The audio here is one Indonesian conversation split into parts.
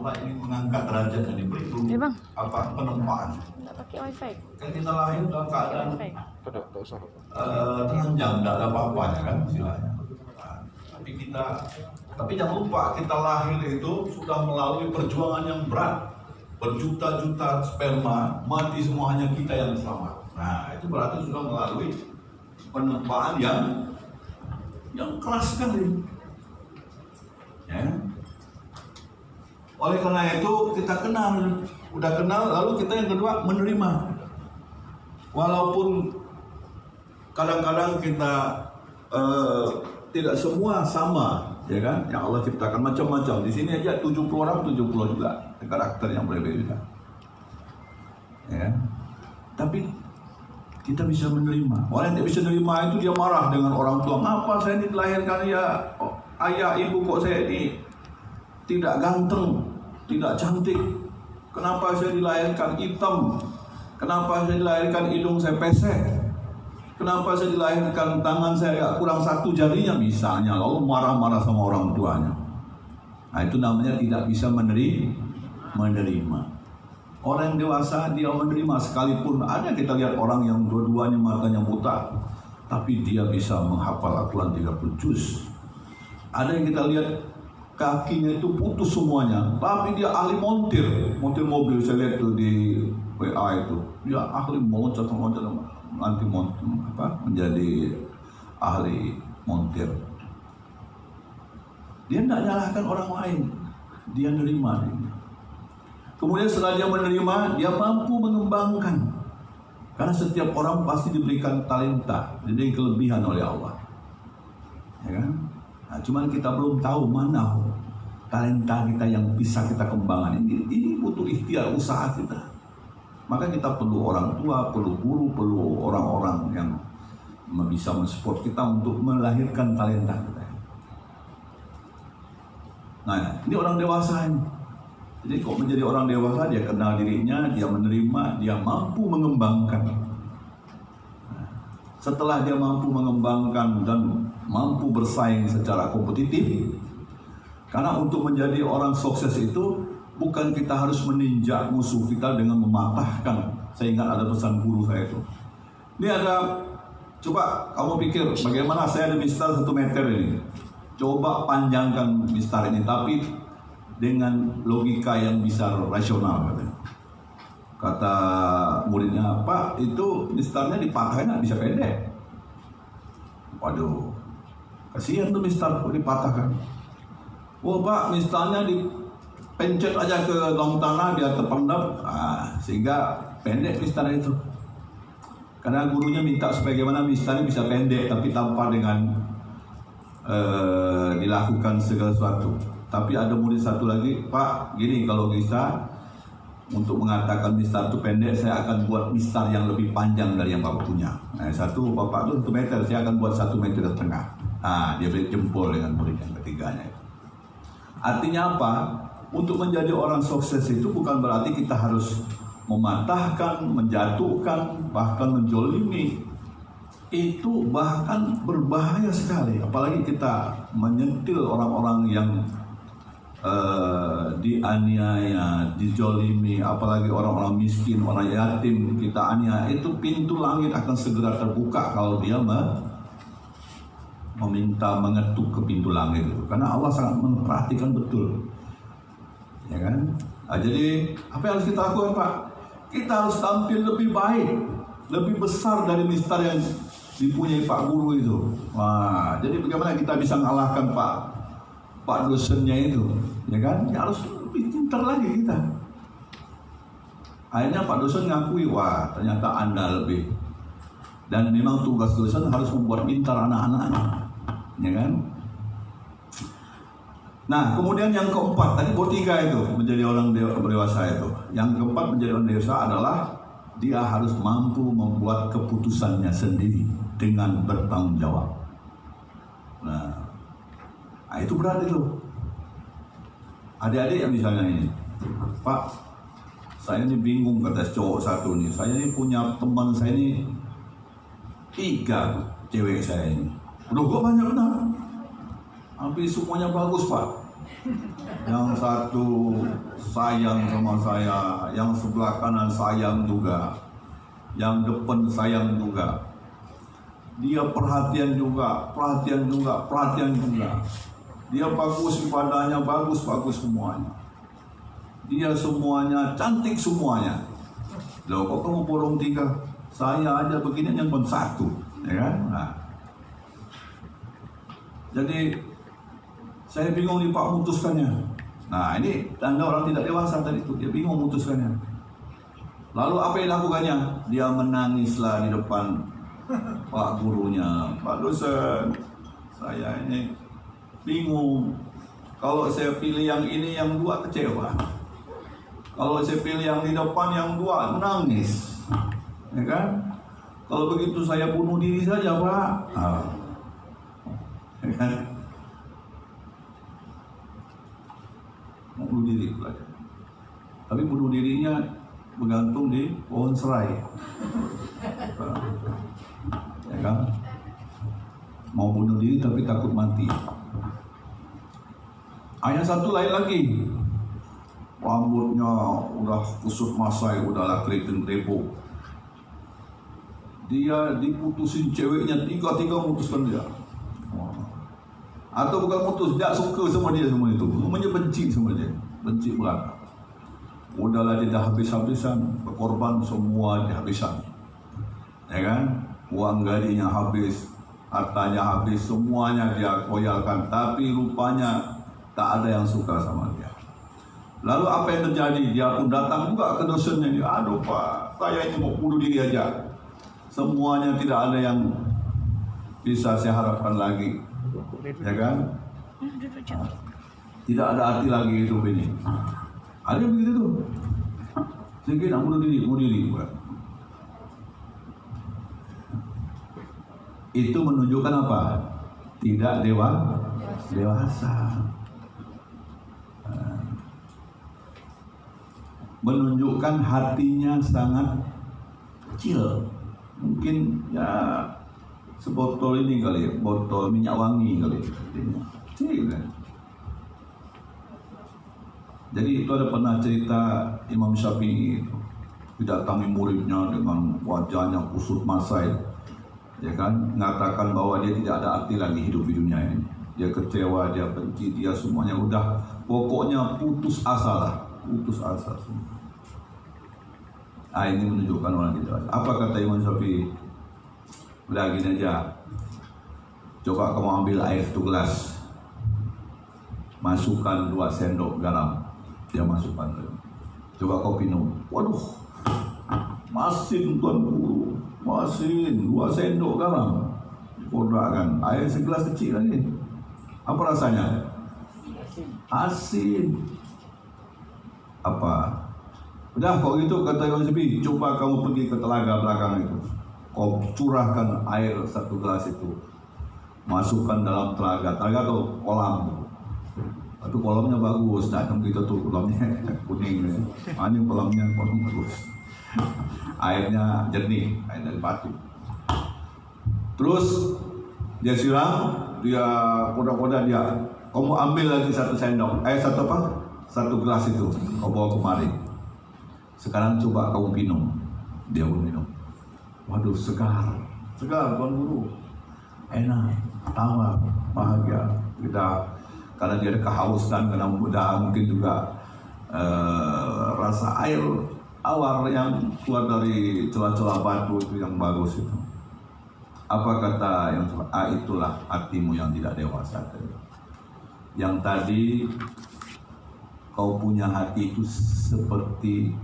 Allah ingin mengangkat derajat dan diberi Ya, Bang. penempaan. Nggak pakai wifi. Kan kita lahir dalam keadaan telanjang, tidak ada apa-apanya kan istilahnya. Tapi jangan lupa kita lahir itu sudah melalui perjuangan yang berat, berjuta-juta sperma mati, semua hanya kita yang selamat. Nah itu berarti sudah melalui penempaan yang keras sekali. Ya. Oleh karena itu kita udah kenal, lalu kita yang kedua menerima. Walaupun kadang-kadang kita tidak semua sama, ya kan? Yang Allah ciptakan macam-macam. Di sini aja 70 orang 70 juga karakter yang berbeda. Ya. Tapi kita bisa menerima. Orang yang tidak bisa menerima itu dia marah dengan orang tua. Ngapa saya ini dilahirkan ya ayah ibu kok saya ini tidak ganteng, tidak cantik. Kenapa saya dilahirkan hitam? Kenapa saya dilahirkan hidung saya pesek? Kenapa saya dilahirkan tangan saya kurang satu jarinya misalnya, lalu marah-marah sama orang tuanya. Nah itu namanya tidak bisa menerima. Orang yang dewasa dia menerima, sekalipun ada kita lihat orang yang dua-duanya matanya buta, tapi dia bisa menghafal Al-Quran 30 juz. Ada yang kita lihat kakinya itu putus semuanya, tapi dia ahli montir mobil. Saya lihat tuh di WA itu, dia ahli loncat nanti menjadi ahli montir. Dia tidak nyalahkan orang lain, dia menerima. Kemudian setelah dia menerima, dia mampu mengembangkan. Karena setiap orang pasti diberikan talenta, jadi kelebihan oleh Allah. Ya kan? Nah, cuman kita belum tahu mana talenta kita yang bisa kita kembangkan. Ini butuh ikhtiar, usaha kita. Maka kita perlu orang tua, perlu guru, perlu orang-orang yang bisa mensupport kita untuk melahirkan talenta kita. Nah, ini orang dewasa ini. Jadi kok menjadi orang dewasa, dia kenal dirinya, dia menerima, dia mampu mengembangkan. Nah, setelah dia mampu mengembangkan dan mampu bersaing secara kompetitif, karena untuk menjadi orang sukses itu bukan kita harus meninjak musuh kita dengan mematahkan. Saya ingat ada pesan guru saya itu. Ini ada, coba kamu pikir bagaimana saya ada mistar 1 meter ini. Coba panjangkan mistar ini, tapi dengan logika yang bisa rasional. Kata muridnya, Pak itu mistarnya dipatahkan nggak bisa pendek. Waduh, kasihan tuh mistar dipatahkan. Oh Pak, mistarnya pencet aja ke dalam tanah biar terpendam, sehingga pendek mistar itu. Karena gurunya minta sebagaimana mistar bisa pendek, tapi tanpa dengan dilakukan segala sesuatu. Tapi ada murid satu lagi, Pak, gini kalau bisa untuk mengatakan mistar itu pendek, saya akan buat mistar yang lebih panjang dari yang Bapak punya. Nah, Bapak itu 1 meter, saya akan buat 1,5 meter. Dia beri jempol dengan murid yang ketiganya. Artinya apa? Untuk menjadi orang sukses itu bukan berarti kita harus mematahkan, menjatuhkan, bahkan menjolimi. Itu bahkan berbahaya sekali. Apalagi kita menyentil orang-orang yang dianiaya, dijolimi, apalagi orang-orang miskin, orang yatim kita aniaya. Itu pintu langit akan segera terbuka kalau dia meminta mengetuk ke pintu langit itu. Karena Allah sangat memperhatikan betul. Ya kan? Nah, jadi apa yang harus kita lakukan, Pak? Kita harus tampil lebih baik, lebih besar dari mistar yang dipunyai Pak Guru itu. Wah, jadi bagaimana kita bisa mengalahkan Pak dosennya itu? Ya kan? Ya harus lebih pintar lagi kita. Akhirnya Pak dosen ngakui, wah ternyata Anda lebih. Dan memang tugas dosen harus membuat pintar anak-anaknya. Ya kan? Nah, kemudian yang keempat, tadi bertiga itu menjadi orang dewasa itu. Yang keempat menjadi orang dewasa adalah dia harus mampu membuat keputusannya sendiri dengan bertanggung jawab. Nah itu berat itu. Adik-adik yang misalnya ini, Pak, saya ini bingung, kata cowok satu nih. Saya ini punya teman saya ini 3 cewek saya ini. Udah gue banyak benar. Hampir semuanya bagus, Pak. Yang satu sayang sama saya, yang sebelah kanan sayang juga, yang depan sayang juga. Dia perhatian juga. Dia bagus ibadahnya, bagus semuanya. Dia semuanya cantik semuanya. Loh, kok kamu borong 3? Saya aja begini yang pun 1, ya kan? Nah. Jadi saya bingung nih Pak memutuskannya. Nah, ini tanda orang tidak dewasa tadi itu, dia bingung memutuskannya. Lalu apa yang dilakukannya? Dia menangislah di depan Pak gurunya. Pak dosen, saya ini bingung. Kalau saya pilih yang ini, yang 2 kecewa. Kalau saya pilih yang di depan, yang 2 nangis, ya kan? Kalau begitu saya bunuh diri saja, Pak. Ya kan? Mau bunuh diri pula. Tapi bunuh dirinya bergantung di pohon serai. Ya kan? Mau bunuh diri tapi takut mati. Yang satu lain lagi. Rambutnya udah kusut masai, udahlah keriting rebo. Dia diputusin ceweknya, 3 memutuskan dia. Atau bukan putus, dia suka sama dia semua itu. Semuanya benci sama dia, benci berat. Udahlah dia dah habis-habisan, berkorban semua dihabiskan. Ya kan? Uang gajinya habis, hartanya habis, semuanya dia koyalkan. Tapi rupanya tak ada yang suka sama dia. Lalu apa yang terjadi? Dia pun datang juga ke dosennya. Aduh Pak, saya ini mau bunuh diri aja. Semuanya tidak ada yang bisa saya harapkan lagi. Ya kan? Tidak ada arti lagi hidup ini. Ada yang begitu tuh. Saya nak bunuh diri. Itu menunjukkan apa? Tidak dewasa. Menunjukkan hatinya sangat kecil. Mungkin ya sebotol ini kali ya, botol minyak wangi kali ya. Kecil kan? Jadi itu ada pernah cerita Imam Syafi'i didatangi muridnya dengan wajahnya kusut masai, ya kan, mengatakan bahwa dia tidak ada arti lagi hidup di dunia ini. Dia kecewa, dia benci, dia semuanya udah, pokoknya putus asa semua. Ini menunjukkan orang tidak. Apa kata Imam Syafi'i? Udah gini aja, coba kamu ambil air 1 gelas, masukkan 2 sendok garam. Dia masukkan, coba kau minum. Waduh, masin tuan guru, masin 2 sendok garam. Kodrakan air segelas kecil lagi. Apa rasanya? Asin. Apa? Udah kalau gitu kata Imam Syafi'i, coba kamu pergi ke telaga belakang itu, kau curahkan air 1 gelas itu, masukkan dalam telaga itu kolam. Itu kolamnya bagus, datang kita tuh kolamnya kuning, ini kolamnya bagus, airnya jernih, air dari batu. Terus dia siram, dia koda-koda dia, kamu ambil lagi 1 sendok, 1 gelas itu, kau bawa kemari. Sekarang coba kamu minum. Dia pun minum. Waduh, segar tuan guru, enak, tawar, bahagia. Kita karena dia ada kehausan, karena mudah mungkin juga rasa air awar yang keluar dari celah-celah batu itu yang bagus itu. Apa kata yang itulah hatimu yang tidak dewasa. Yang tadi kau punya hati itu seperti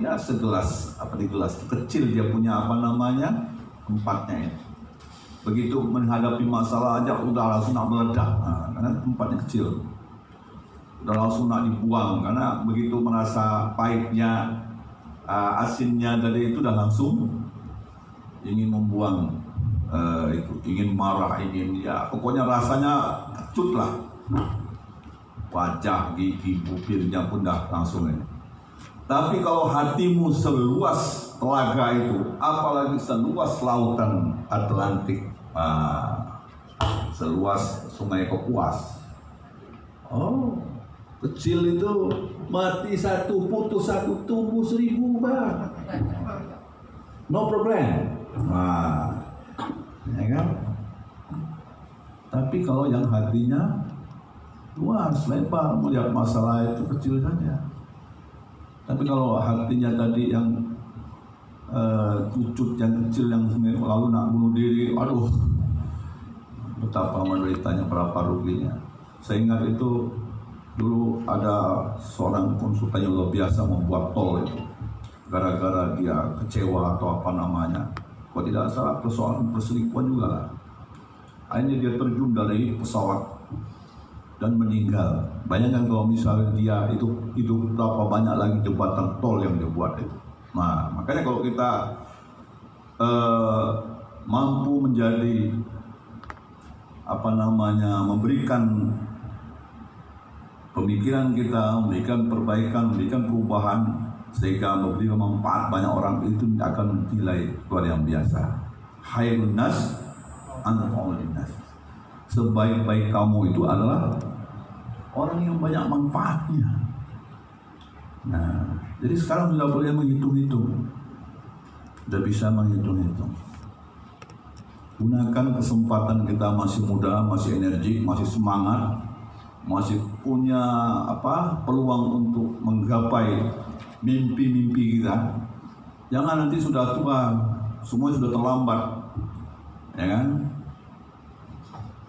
ya segelas, di gelas kecil dia punya tempatnya ya. Begitu menghadapi masalah aja udah langsung nak meledak, karena tempatnya kecil, udah langsung nak dibuang karena begitu merasa pahitnya, asinnya dari itu udah langsung ingin membuang, ingin marah, ingin ya pokoknya rasanya kecut lah, wajah, gigi, bibirnya pun dah langsung ini. Tapi kalau hatimu seluas telaga itu, apalagi seluas lautan Atlantik, seluas sungai Kapuas, Kecil itu mati satu, putus satu, tumbuh 1000 bang. No problem. Nah, ya kan? Tapi kalau yang hatinya luas, lebar, melihat masalah itu kecil saja. Tapi kalau hatinya tadi yang cucut, yang kecil, yang lalu nak bunuh diri, aduh, betapa menderitanya, berapa ruginya. Saya ingat itu dulu ada seorang konsultan yang luar biasa membuat tol itu, gara-gara dia kecewa atau apa namanya. Kalau tidak salah persoalan perselingkuhan juga lah. Akhirnya dia terjun dari pesawat dan meninggal. Bayangkan kalau misalnya dia itu hidup, berapa banyak lagi jembatan tol yang dia buat itu. Nah, makanya kalau kita mampu menjadi memberikan pemikiran kita, memberikan perbaikan, memberikan perubahan, sehingga memberi manfaat banyak orang, itu akan nilai luar yang biasa. Khairun nas anfa'un linnas. Sebaik-baik kamu itu adalah orang yang banyak manfaatnya. Nah, jadi sekarang sudah boleh menghitung-hitung, sudah bisa menghitung-hitung. Gunakan kesempatan, kita masih muda, masih energik, masih semangat, masih punya peluang untuk menggapai mimpi-mimpi kita. Jangan nanti sudah tua, semua sudah terlambat, ya kan?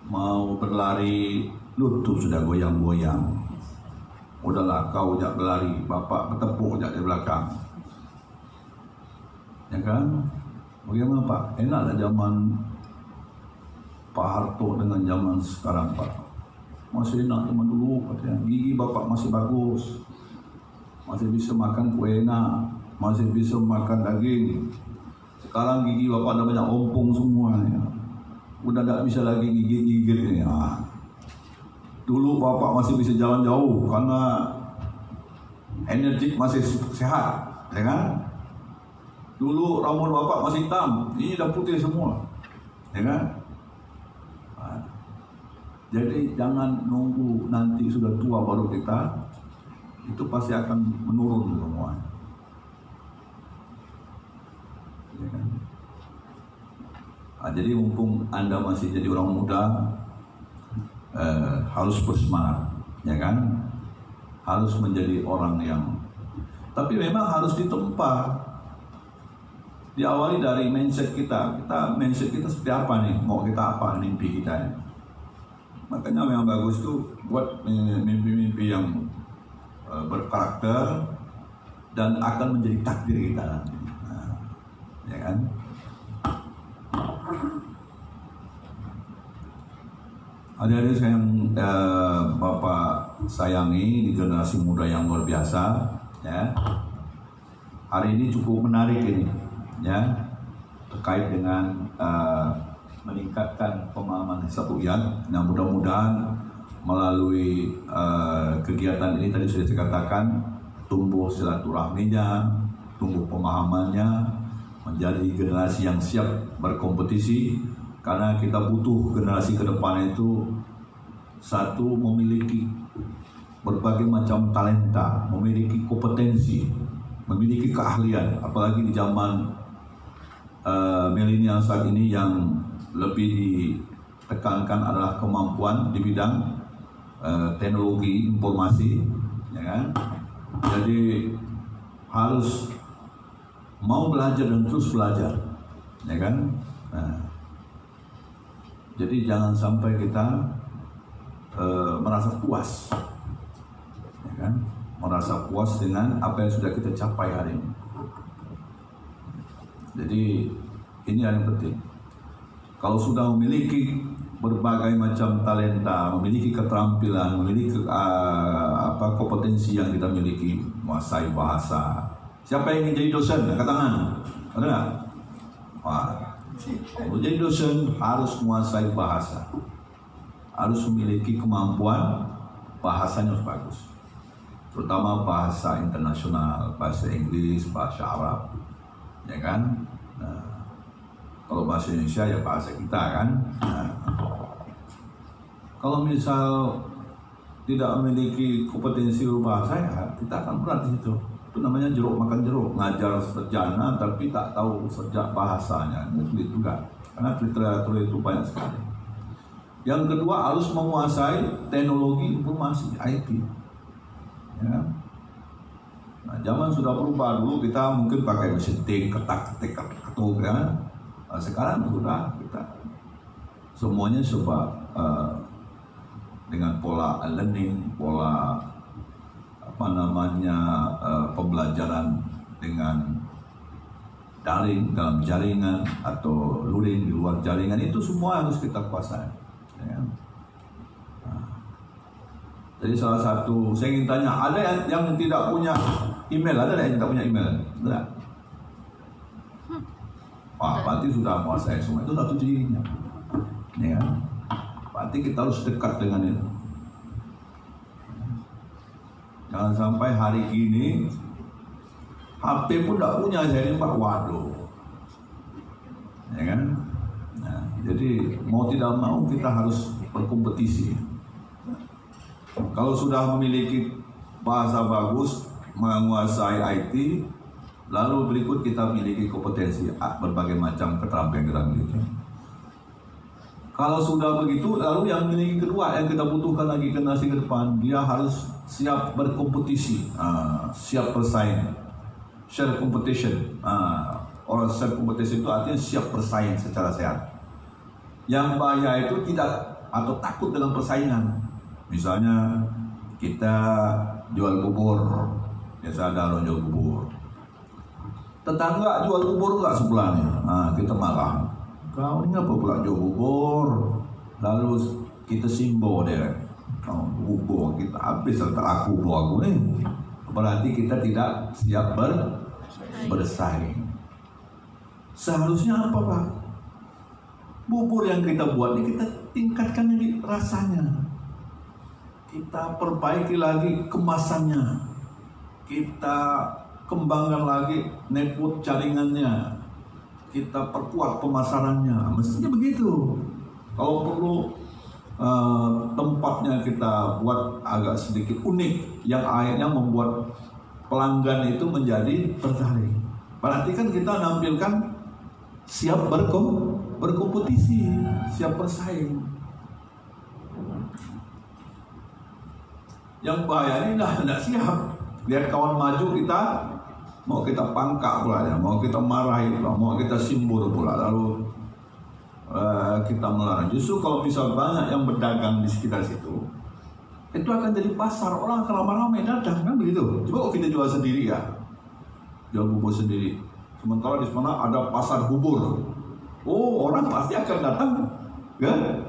Mau berlari, lutut sudah goyang-goyang. Udahlah, kau jak berlari, bapak ketepuk jak di belakang, ya kan? Bagaimana Pak? Enaklah zaman Pak Harto dengan zaman sekarang Pak. Masih enak zaman dulu katanya. Gigi bapak masih bagus, masih bisa makan kue enak, masih bisa makan daging. Sekarang gigi bapak ada banyak ompong semua ya. Udah tidak bisa lagi gigit-gigit ya. Dulu bapak masih bisa jalan jauh karena energik, masih sehat, ya kan? Dulu rambut bapak masih hitam, ini udah putih semua, ya kan? Nah, jadi jangan nunggu nanti sudah tua baru kita, itu pasti akan menurun semua, ya kan? Nah, jadi mumpung Anda masih jadi orang muda, harus bersemangat, ya kan? Harus menjadi orang yang, tapi memang harus ditempa. Diawali dari mindset kita. Mindset kita seperti apa nih? Mau kita apa mimpi kita ini? Makanya memang bagus tuh buat mimpi-mimpi yang berkarakter dan akan menjadi takdir kita nanti. Nah, ya kan? Adik-adik saya yang Bapak sayangi, di generasi muda yang luar biasa, ya. Hari ini cukup menarik ini, ya, terkait dengan meningkatkan pemahaman hisab ru'yat. Nah, mudah-mudahan melalui kegiatan ini tadi sudah saya katakan, tumbuh silaturahminya, tumbuh pemahamannya, menjadi generasi yang siap berkompetisi. Karena kita butuh generasi ke depan itu, satu, memiliki berbagai macam talenta, memiliki kompetensi, memiliki keahlian. Apalagi di zaman milenial saat ini, yang lebih ditekankan adalah kemampuan di bidang teknologi informasi, ya kan? Jadi harus mau belajar dan terus belajar, ya kan? Nah, jadi jangan sampai kita merasa puas, ya kan? Merasa puas dengan apa yang sudah kita capai hari ini. Jadi ini yang penting. Kalau sudah memiliki berbagai macam talenta, memiliki keterampilan, memiliki kompetensi yang kita miliki, menguasai bahasa. Siapa yang ingin jadi dosen? Angkat tangan. Ada nggak? Wah. Kalau jadi dosen harus menguasai bahasa, harus memiliki kemampuan bahasanya harus bagus, terutama bahasa internasional, bahasa Inggris, bahasa Arab, ya kan? Nah, kalau bahasa Indonesia ya bahasa kita kan. Nah, kalau misal tidak memiliki kompetensi berbahasa, ya kita akan berat di situ. Itu namanya jeruk makan jeruk, ngajar sarjana tapi tak tahu sejak bahasanya, itu sulit juga. Karena literatur itu banyak sekali. Yang kedua, harus menguasai teknologi informasi IT. Ya. Nah, zaman sudah berubah. Dulu kita mungkin pakai mesin tik, ketak-ketik, ketuk, ya. Nah, sekarang sudah kita semuanya serba dengan pola learning, pola pembelajaran dengan daring dalam jaringan atau luring di luar jaringan, itu semua harus kita kuasai. Ya. Nah, jadi salah satu saya ingin tanya, ada yang tidak punya email? Ada yang tidak punya email? Tidak. Wah, berarti sudah menguasai semua. Itu satu cirinya. Ya. Berarti kita harus dekat dengan itu. Jangan sampai hari ini HP pun tidak punya, saya ini Pak, waduh, ya kan? Nah, jadi mau tidak mau kita harus berkompetisi. Kalau sudah memiliki bahasa bagus, menguasai IT, lalu berikut kita memiliki kompetensi berbagai macam keterampilan gitu. Kalau sudah begitu, lalu yang memiliki kedua yang kita butuhkan lagi generasi ke depan, dia harus siap berkompetisi, siap bersaing, share competition. Orang share competition itu artinya siap bersaing secara sehat. Yang bahaya itu tidak atau takut dengan persaingan. Misalnya kita jual bubur, biasa ada orang jual bubur. Tetangga jual bubur enggak sebelahnya, kita marah. Kau ini apa pula jual bubur? Lalu kita simbol dia. Kau bubur kita habis tak laku bubur aku ni. Berarti kita tidak siap bersaing. Seharusnya apa Pak? Bubur yang kita buat ini kita tingkatkan lagi rasanya. Kita perbaiki lagi kemasannya. Kita kembangkan lagi network jaringannya. Kita perkuat pemasarannya, mestinya begitu. Kalau perlu tempatnya kita buat agak sedikit unik, yang akhirnya membuat pelanggan itu menjadi tertarik. Berarti kan kita nampilkan siap berkompetisi, siap bersaing. Yang bahaya ini tidak siap. Lihat kawan maju, kita mau kita pangkak pula ya, mau kita marahi pula, mau kita simbol pula, lalu kita melarang. Justru kalau misal banyak yang berdagang di sekitar situ, itu akan jadi pasar, orang akan ramai-ramai datang, kan begitu. Coba kita jual sendiri ya, jual bubur sendiri. Sementara di sana ada pasar bubur, oh orang pasti akan datang kan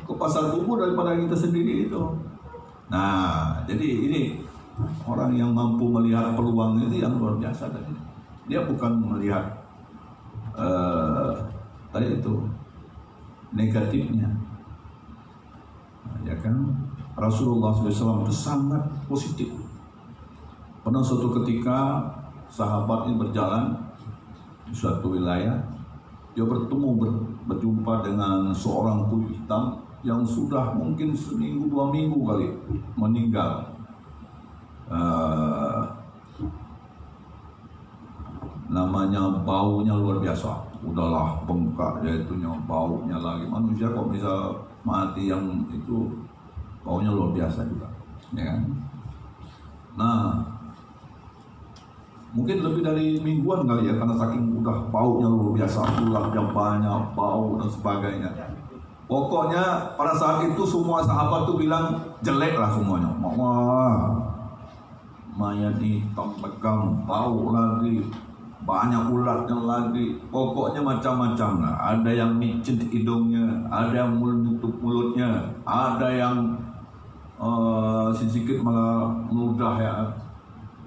ke pasar bubur daripada kita sendiri itu. Nah, jadi ini orang yang mampu melihat peluang itu yang luar biasa tadi. Dia bukan melihat tadi itu negatifnya, ya kan? Rasulullah SAW itu sangat positif. Pernah suatu ketika sahabat ini berjalan di suatu wilayah, dia berjumpa dengan seorang kulit hitam yang sudah mungkin seminggu 2 minggu kali meninggal. Namanya baunya luar biasa, udahlah bengkak dia itunya, baunya lagi. Manusia kok bisa mati yang itu baunya luar biasa juga, ya kan? Nah, mungkin lebih dari mingguan kali ya, karena saking udah baunya luar biasa, ularnya banyak, bau dan sebagainya. Pokoknya pada saat itu semua sahabat tuh bilang jelek lah semuanya. Wah, mayat hitam pegang, bau lagi, banyak ularnya lagi, pokoknya macam-macam lah. Ada yang micin hidungnya, ada yang menutup mulutnya, ada yang sedikit malah meludah ya,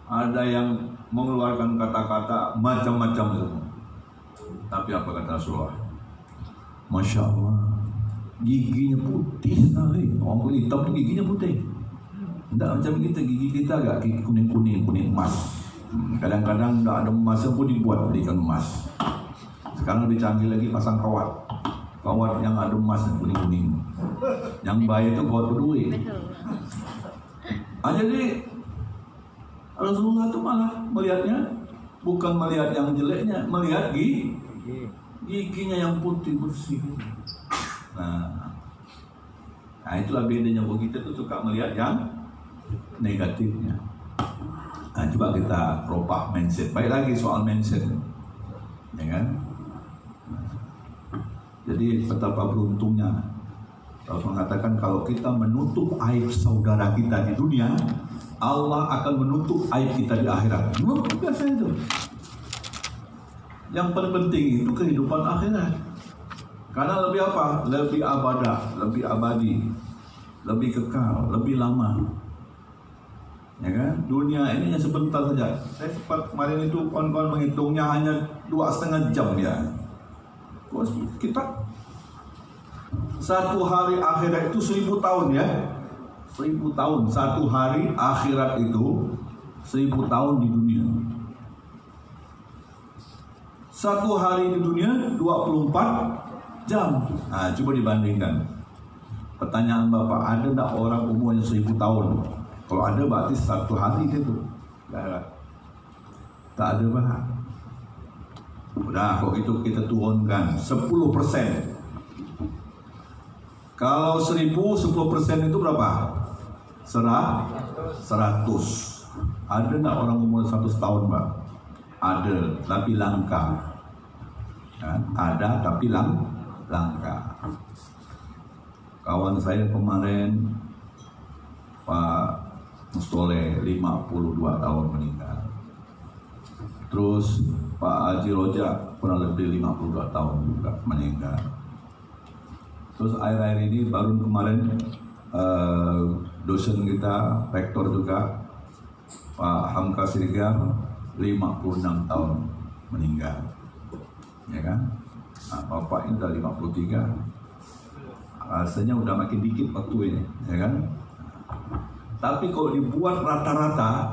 ada yang mengeluarkan kata-kata macam-macam itu. Tapi apa kata Rasulullah? Masya Allah, giginya putih sekali. Orang kulit hitam itu giginya putih. Tidak macam kita, gigi kita agak kuning-kuning, kuning emas. Kadang-kadang tidak ada emasnya pun dibuat berikan emas. Sekarang lebih canggih lagi, pasang kawat yang ada emas yang kuning-kuning. Yang bahaya itu kawat peduli. Jadi Rasulullah itu malah melihatnya bukan melihat yang jeleknya, melihat giginya yang putih bersih. Nah itulah bedanya bahwa kita tuh suka melihat yang negatifnya. Nah coba kita rubah mindset. Baik lagi soal mindset, ya kan? Jadi betapa beruntungnya Rasul mengatakan kalau kita menutup aib saudara kita di dunia, Allah akan menutup aib kita di akhirat. Luar biasa itu. Yang paling penting itu kehidupan akhirat. Karena lebih apa? Lebih abadah, lebih abadi, lebih kekal, lebih lama. Ya kan? Dunia ini hanya sebentar saja. Saya sempat kemarin itu kawan-kawan menghitungnya hanya 2,5 jam ya. Kita satu hari akhirat itu 1000 tahun ya. 1000 tahun. Satu hari akhirat itu 1000 tahun di dunia. Satu hari di dunia 24 jam. Nah, coba dibandingkan. Pertanyaan Bapak, ada enggak orang umurnya 1000 tahun? Kalau ada berarti satu hari gitu. Tak ada Pak. Udah, kalau itu kita turunkan 10%. Kalau 1000, 10% itu berapa? 100. Ada enggak orang umur 100 tahun Pak? Ada, tapi langka. Kan? Ada, tapi langka. Kawan saya kemarin Pak Mustole 52 tahun meninggal. Terus Pak Haji Rojak pernah lebih 52 tahun juga meninggal. Terus akhir-akhir ini baru kemarin dosen kita, rektor juga Pak Hamka Siregar 56 tahun meninggal. Ya kan? Nah, Bapak ini udah 53. Rasanya udah makin dikit waktu ini, ya kan? Tapi kalau dibuat rata-rata,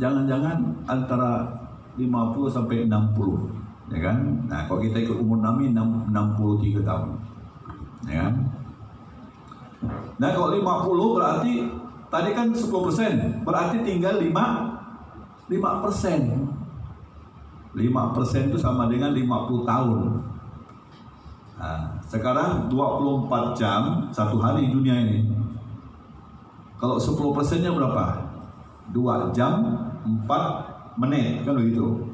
jangan-jangan antara 50 sampai 60, ya kan? Nah, kalau kita ikut umur Nabi 63 tahun, ya kan? Nah, kalau 50 berarti tadi kan 10%, berarti tinggal 5%. 5% itu sama dengan 50 tahun. Nah, sekarang 24 jam satu hari dunia ini. Kalau 10%-nya berapa? 2 jam 4 menit, kan begitu.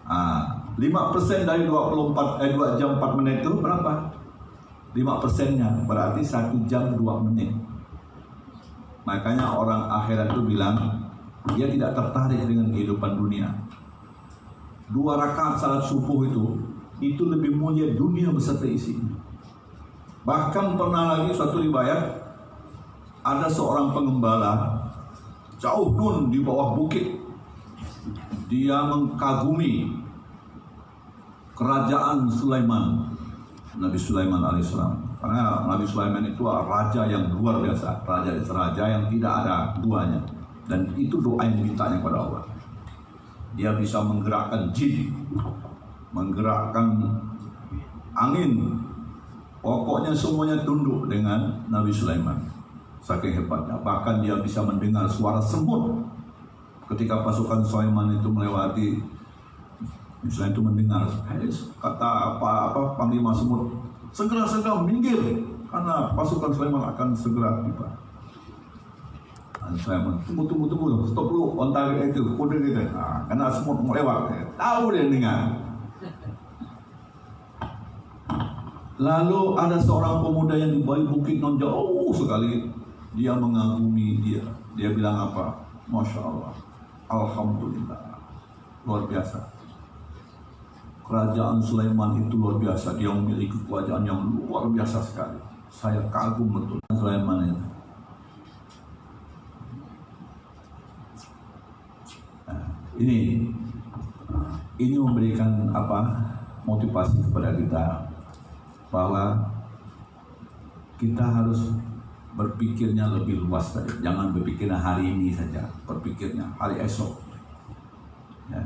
5% dari 2 jam 4 menit itu berapa? 5%-nya berarti 1 jam 2 menit. Makanya orang akhirat itu bilang dia tidak tertarik dengan kehidupan dunia. 2 rakaat salat subuh itu lebih mulia dunia beserta isinya. Bahkan pernah lagi suatu riwayat, ada seorang pengembala jauh nun di bawah bukit. Dia mengagumi kerajaan Sulaiman, Nabi Sulaiman alaihissalam. Karena Nabi Sulaiman itu raja yang luar biasa, raja yang tidak ada duanya. Dan itu doa yang dimintanya kepada Allah. Dia bisa menggerakkan jin, menggerakkan angin. Pokoknya semuanya tunduk dengan Nabi Sulaiman. Saking hebatnya. Bahkan dia bisa mendengar suara semut. Ketika pasukan Sulaiman itu melewati, misalnya itu mendengar kata apa panglima semut, segera minggir karena pasukan Sulaiman akan segera tiba. Sulaiman tunggu, stop dulu, ontar itu kode gitu. Karena semut mau lewat, tahu dia dengar. Lalu ada seorang pemuda yang di bawah bukit non jauh sekali. Dia mengagumi dia. Dia bilang apa? Masya Allah, Alhamdulillah, luar biasa. Kerajaan Sulaiman itu luar biasa. Dia memiliki kerajaan yang luar biasa sekali. Saya kagum betul Sulaiman itu. Nah, ini memberikan motivasi kepada kita bahwa kita harus berpikirnya lebih luas tadi. Jangan berpikirnya hari ini saja, berpikirnya hari esok. Ya.